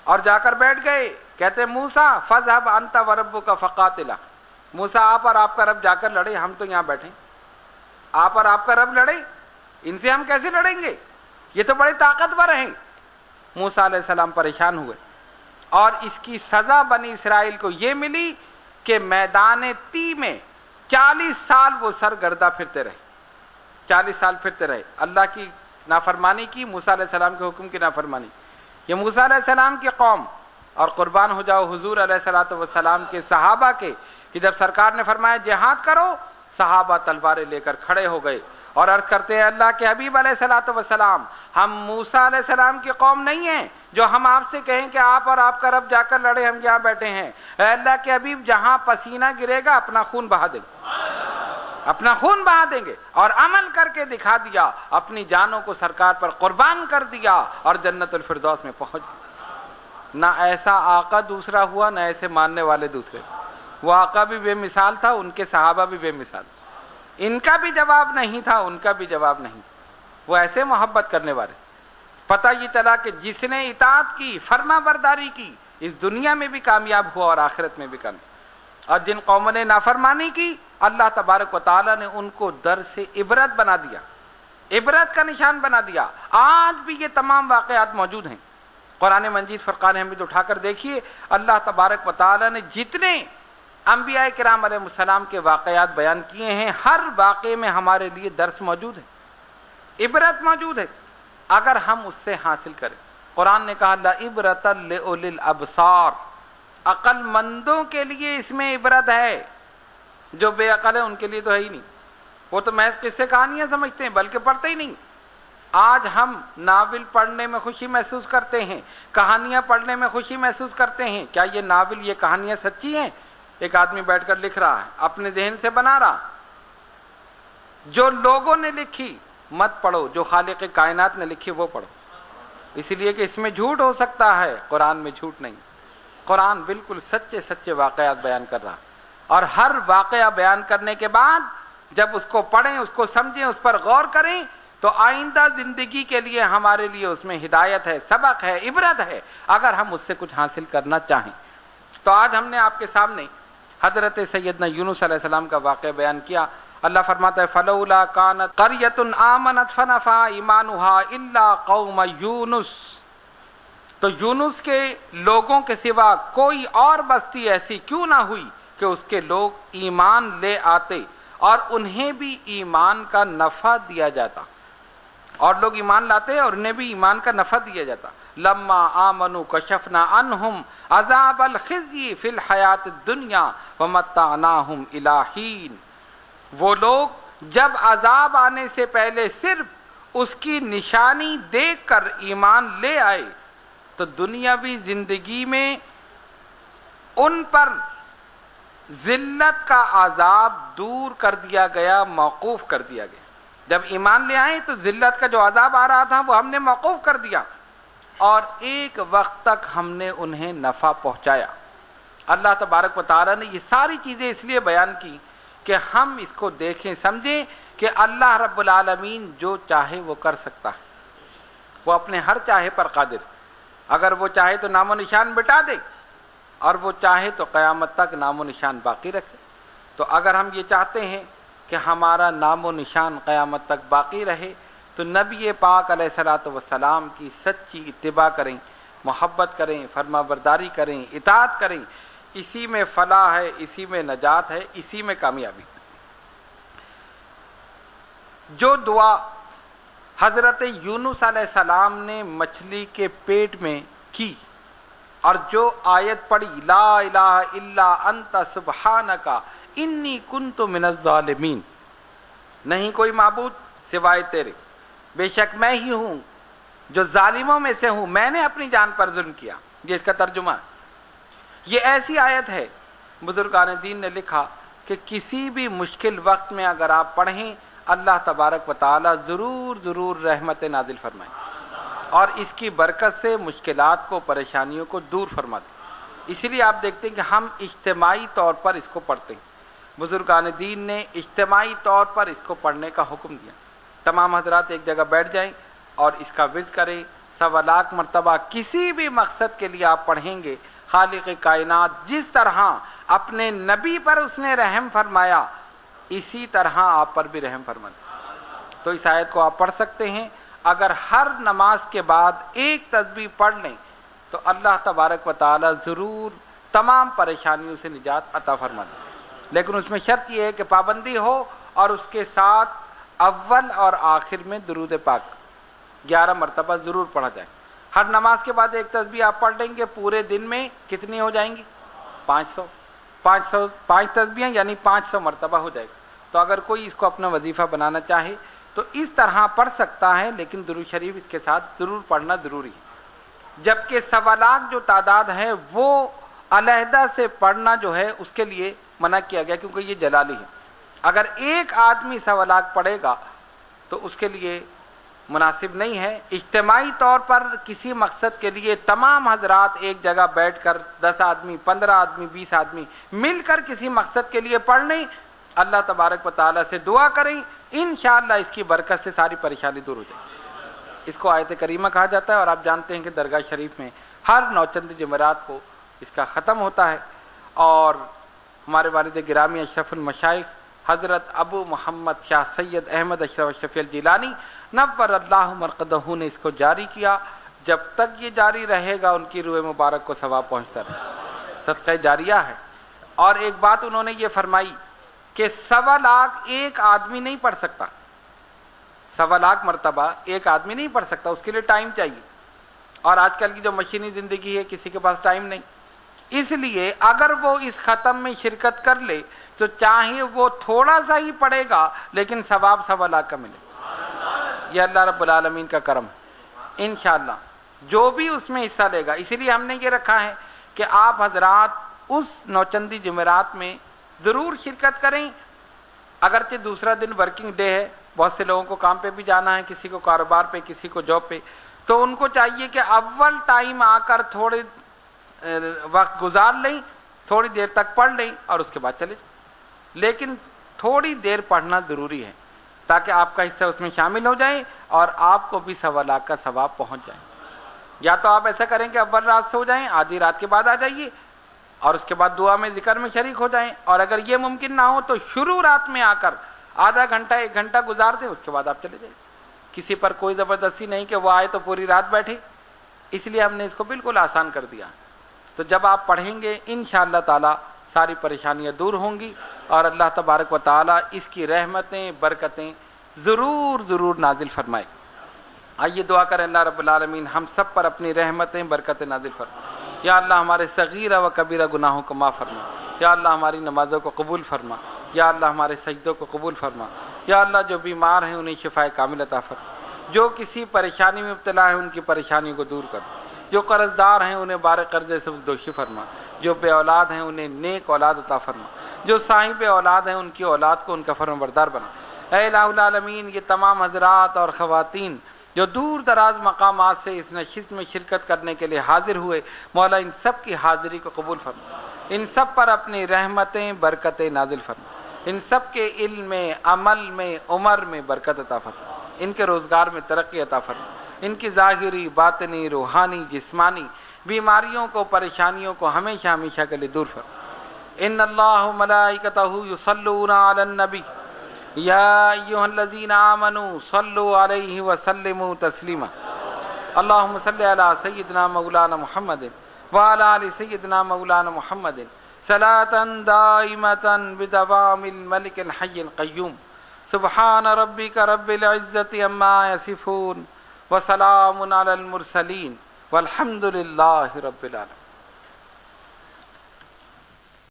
[SPEAKER 1] اور جا کر بیٹھ گئے. کہتے موسیٰ فاذهب انت وربک فقاتلا، موسیٰ آپ اور آپ کا رب جا کر لڑے، ہم تو یہاں بیٹھے. آپ اور آپ کا رب لڑے، ان سے ہم کیسے لڑیں گے؟ یہ تو بڑے طاقتور ہیں. موسیٰ علیہ السلام پریشان ہوئے، اور اس کی سزا بنی اسرائیل کو یہ ملی کہ میدان تی میں 40 سال وہ سرگردہ پھرتے رہے. 40 سال پھرتے رہے، اللہ کی نافرمانی کی، موسیٰ علیہ السلام کے حکم کی نافرمانی. یہ موسیٰ علیہ السلام کی قوم، اور قربان ہو جاؤ حضور علیہ الصلوۃ والسلام کے صحابہ کے، کہ جب سرکار نے فرمایا جہاد کرو، صحابہ تلواریں لے کر کھڑے ہو گئے اور عرض کرتے ہیں اللہ کے حبیب علیہ الصلوۃ والسلام، ہم موسیٰ علیہ السلام کی قوم نہیں ہیں جو ہم آپ سے کہیں کہ آپ اور آپ کا رب جا کر لڑے، ہم یہاں بیٹھے ہیں. اے اللہ کے حبیب، جہاں پسینہ گرے گا اپنا خون بہا دیں گے، اپنا خون بہا دیں گے. اور عمل کر کے دکھا دیا، اپنی جانوں کو سرکار پر قربان کر دیا اور جنت الفردوس میں پہنچ گئے. نہ ایسا آقا دوسرا ہوا، نہ ایسے ماننے والے دوسرے. وہ آقا بھی بے مثال تھا، ان کے صحابہ بھی بے مثال. ان کا بھی جواب نہیں تھا، ان کا بھی جواب نہیں. وہ ایسے محبت کرنے والے. پتہ یہ چلا کہ جس نے اطاعت کی، فرما برداری کی، اس دنیا میں بھی کامیاب ہوا اور آخرت میں بھی کامیاب. اور جن قوموں نے نافرمانی کی، اللہ تبارک و تعالیٰ نے ان کو درس عبرت بنا دیا، عبرت کا نشان بنا دیا. آج بھی یہ تمام واقعات موجود ہیں. قرآن مجید فرقان حمید اٹھا کر دیکھیے، اللہ تبارک و تعالیٰ نے جتنے انبیاء کرام علیہ السلام کے واقعات بیان کیے ہیں، ہر واقعے میں ہمارے لیے درس موجود ہے، عبرت موجود ہے اگر ہم اس سے حاصل کریں. قرآن نے کہا لعبرۃ لأولی الابصار، عقل مندوں کے لیے اس میں عبرت ہے. جو بے عقل ہے ان کے لیے تو ہے ہی نہیں، وہ تو محض قصے کہانیاں سمجھتے ہیں بلکہ پڑھتے ہی نہیں. آج ہم ناول پڑھنے میں خوشی محسوس کرتے ہیں، کہانیاں پڑھنے میں خوشی محسوس کرتے ہیں. کیا یہ ناول، یہ کہانیاں سچی ہیں؟ ایک آدمی بیٹھ کر لکھ رہا ہے، اپنے ذہن سے بنا رہا. جو لوگوں نے لکھی مت پڑھو، جو خالق کائنات نے لکھی وہ پڑھو، اس لیے کہ اس میں جھوٹ ہو سکتا ہے، قرآن میں جھوٹ نہیں. قرآن بالکل سچے سچے واقعات بیان کر رہا، اور ہر واقعہ بیان کرنے کے بعد جب اس کو پڑھیں، اس کو سمجھیں، اس پر غور کریں، تو آئندہ زندگی کے لیے ہمارے لیے اس میں ہدایت ہے، سبق ہے، عبرت ہے، اگر ہم اس سے کچھ حاصل کرنا چاہیں. تو آج ہم نے آپ کے سامنے حضرت سیدنا یونس علیہ السلام کا واقعہ بیان کیا. اللہ فرماتا ہے فلولا کانت قریۃ آمنت فنفع ایمانها الا قوم یونس، تو یونس کے لوگوں کے سوا کوئی اور بستی ایسی کیوں نہ ہوئی کہ اس کے لوگ ایمان لے آتے اور انہیں بھی ایمان کا نفع دیا جاتا، اور لوگ ایمان لاتے اور انہیں بھی ایمان کا نفع دیا جاتا. لما آمنوا کشفنا عنہم عذاب الخزی فی الحیات الدنیا ومتعناہم الی حین. وہ لوگ جب عذاب آنے سے پہلے صرف اس کی نشانی دیکھ کر ایمان لے آئے تو دنیاوی زندگی میں ان پر ذلت کا عذاب دور کر دیا گیا، موقوف کر دیا گیا۔ جب ایمان لے آئے تو ذلت کا جو عذاب آ رہا تھا وہ ہم نے موقوف کر دیا، اور ایک وقت تک ہم نے انہیں نفع پہنچایا۔ اللہ تبارک و تعالیٰ نے یہ ساری چیزیں اس لیے بیان کی کہ ہم اس کو دیکھیں، سمجھیں کہ اللہ رب العالمین جو چاہے وہ کر سکتا ہے، وہ اپنے ہر چاہے پر قادر۔ اگر وہ چاہے تو نام و نشان مٹا دے، اور وہ چاہے تو قیامت تک نام و نشان باقی رکھے۔ تو اگر ہم یہ چاہتے ہیں کہ ہمارا نام و نشان قیامت تک باقی رہے تو نبی پاک علیہ الصلوۃ والسلام کی سچی اتباع کریں، محبت کریں، فرما برداری کریں، اطاعت کریں۔ اسی میں فلاح ہے، اسی میں نجات ہے، اسی میں کامیابی۔ جو دعا حضرت یونس علیہ السلام نے مچھلی کے پیٹ میں کی اور جو آیت پڑھی لا الہ الا انت سبحانک انی کنت من الظالمین، نہیں کوئی معبود سوائے تیرے، بے شک میں ہی ہوں جو ظالموں میں سے ہوں، میں نے اپنی جان پر ظلم کیا، یہ اس کا ترجمہ ہے۔ یہ ایسی آیت ہے، بزرگان دین نے لکھا کہ کسی بھی مشکل وقت میں اگر آپ پڑھیں اللہ تبارک و تعالی ضرور رحمت نازل فرمائے، اور اس کی برکت سے مشکلات کو، پریشانیوں کو دور فرما دے۔ اسی لیے آپ دیکھتے ہیں کہ ہم اجتماعی طور پر اس کو پڑھتے ہیں۔ بزرگان دین نے اجتماعی طور پر اس کو پڑھنے کا حکم دیا۔ تمام حضرات ایک جگہ بیٹھ جائیں اور اس کا ورد کریں، 1.25 لاکھ مرتبہ۔ کسی بھی مقصد کے لیے آپ پڑھیں گے، خالق کائنات جس طرح اپنے نبی پر اس نے رحم فرمایا اسی طرح آپ پر بھی رحم فرما دے۔ تو اس آیت کو آپ پڑھ سکتے ہیں۔ اگر ہر نماز کے بعد ایک تسبیح پڑھ لیں تو اللہ تبارک و تعالی ضرور تمام پریشانیوں سے نجات عطا فرما دے۔ لیکن اس میں شرط یہ ہے کہ پابندی ہو، اور اس کے ساتھ اول اور آخر میں درود پاک 11 مرتبہ ضرور پڑھا جائے۔ ہر نماز کے بعد ایک تسبیح آپ پڑھ لیں گے، پورے دن میں کتنی ہو جائیں گی؟ 500 5 تسبیحیں یعنی 500 مرتبہ ہو جائے گا۔ تو اگر کوئی اس کو اپنا وظیفہ بنانا چاہے تو اس طرح پڑھ سکتا ہے، لیکن درود شریف اس کے ساتھ ضرور پڑھنا ضروری ہے۔ جبکہ 1.25 لاکھ جو تعداد ہے وہ علیحدہ سے پڑھنا جو ہے اس کے لیے منع کیا گیا، کیونکہ یہ جلالی ہے۔ اگر ایک آدمی 1.25 لاکھ پڑھے گا تو اس کے لیے مناسب نہیں ہے۔ اجتماعی طور پر کسی مقصد کے لیے تمام حضرات ایک جگہ بیٹھ کر 10 آدمی، 15 آدمی، 20 آدمی مل کر کسی مقصد کے لیے پڑھ لیں، اللہ تبارک و تعالیٰ سے دعا کریں، انشاءاللہ اس کی برکت سے ساری پریشانی دور ہو جائے گی۔ اس کو آیت کریمہ کہا جاتا ہے، اور آپ جانتے ہیں کہ درگاہ شریف میں ہر نوچند جمعرات کو اس کا ختم ہوتا ہے۔ اور ہمارے والد گرامی اشرف المشائخ حضرت ابو محمد شاہ سید احمد اشرف شفیع الجیلانی نور اللہ مرقدہ نے اس کو جاری کیا۔ جب تک یہ جاری رہے گا ان کی روح مبارک کو ثواب پہنچتا رہے، صدقہ جاریہ ہے۔ اور ایک بات انہوں نے یہ فرمائی کہ 1.25 لاکھ ایک آدمی نہیں پڑھ سکتا، 1.25 لاکھ مرتبہ ایک آدمی نہیں پڑھ سکتا، اس کے لیے ٹائم چاہیے، اور آج کل کی جو مشینی زندگی ہے کسی کے پاس ٹائم نہیں۔ اس لیے اگر وہ اس ختم میں شرکت کر لے تو چاہے وہ تھوڑا سا ہی پڑے گا لیکن ثواب 1.25 لاکھ کا ملے۔ یہ اللہ رب العالمین کا کرم ہے، انشاءاللہ جو بھی اس میں حصہ لے گا۔ اسی لیے ہم نے یہ رکھا ہے کہ آپ حضرات اس نوچندی جمعرات میں ضرور شرکت کریں، اگرچہ دوسرا دن ورکنگ ڈے ہے، بہت سے لوگوں کو کام پہ بھی جانا ہے، کسی کو کاروبار پہ، کسی کو جاب پہ، تو ان کو چاہیے کہ اول ٹائم آ کر تھوڑے وقت گزار لیں، تھوڑی دیر تک پڑھ لیں اور اس کے بعد چلے جائیں۔ لیکن تھوڑی دیر پڑھنا ضروری ہے تاکہ آپ کا حصہ اس میں شامل ہو جائے اور آپ کو بھی 1.25 لاکھ کا ثواب پہنچ جائے۔ یا تو آپ ایسا کریں کہ اول رات سے ہو جائیں، آدھی رات کے بعد آ جائیے اور اس کے بعد دعا میں ذکر میں شریک ہو جائیں، اور اگر یہ ممکن نہ ہو تو شروع رات میں آ کر آدھا گھنٹہ 1 گھنٹہ گزار دیں، اس کے بعد آپ چلے جائیں۔ کسی پر کوئی زبردستی نہیں کہ وہ آئے تو پوری رات بیٹھے، اس لیے ہم نے اس کو بالکل آسان کر دیا۔ تو جب آپ پڑھیں گے انشاءاللہ تعالی ساری پریشانیاں دور ہوں گی، اور اللہ تبارک و تعالی اس کی رحمتیں برکتیں ضرور نازل فرمائے۔ آئیے دعا کریں اللہ رب العالمین ہم سب پر اپنی رحمتیں برکتیں نازل فرمائے۔ یا اللہ ہمارے صغیرہ و کبیرہ گناہوں کو معاف فرما، یا اللہ ہماری نمازوں کو قبول فرما، یا اللہ ہمارے سجدوں کو قبول فرما، یا اللہ جو بیمار ہیں انہیں شفائے کامل عطا فرما، جو کسی پریشانی میں مبتلا ہے ان کی پریشانی کو دور کر، جو قرض دار ہیں انہیں بار قرضے سے دوشی فرما، جو بے اولاد ہیں انہیں نیک اولاد عطا فرما، جو صاحب اولاد ہیں ان کی اولاد کو ان کا فرمانبردار بنا۔ اے الہ العالمین، یہ تمام حضرات اور خواتین جو دور دراز مقامات سے اس نشست میں شرکت کرنے کے لیے حاضر ہوئے، مولا ان سب کی حاضری کو قبول فرما، ان سب پر اپنی رحمتیں برکتیں نازل فرما، ان سب کے علم میں، عمل میں، عمر میں برکت عطا فرما، ان کے روزگار میں ترقی عطا فرما، ان کی ظاہری، باطنی، روحانی، جسمانی بیماریوں کو، پریشانیوں کو ہمیشہ ہمیشہ کے لیے دور فرما۔ ان اللہ و ملائکتہ یصلون علی النبی یا ایھا الذین آمنوا صلوا علیہ وسلموا تسلیما۔ اللہم صل علی سیدنا مولانا محمد وعلی آل سیدنا مولانا محمد صلاۃ دائمۃ بدوام الملک الحی القیوم۔ سبحان ربک رب العزۃ عما یصفون وسلام علی المرسلین والحمد للہ رب العالمین۔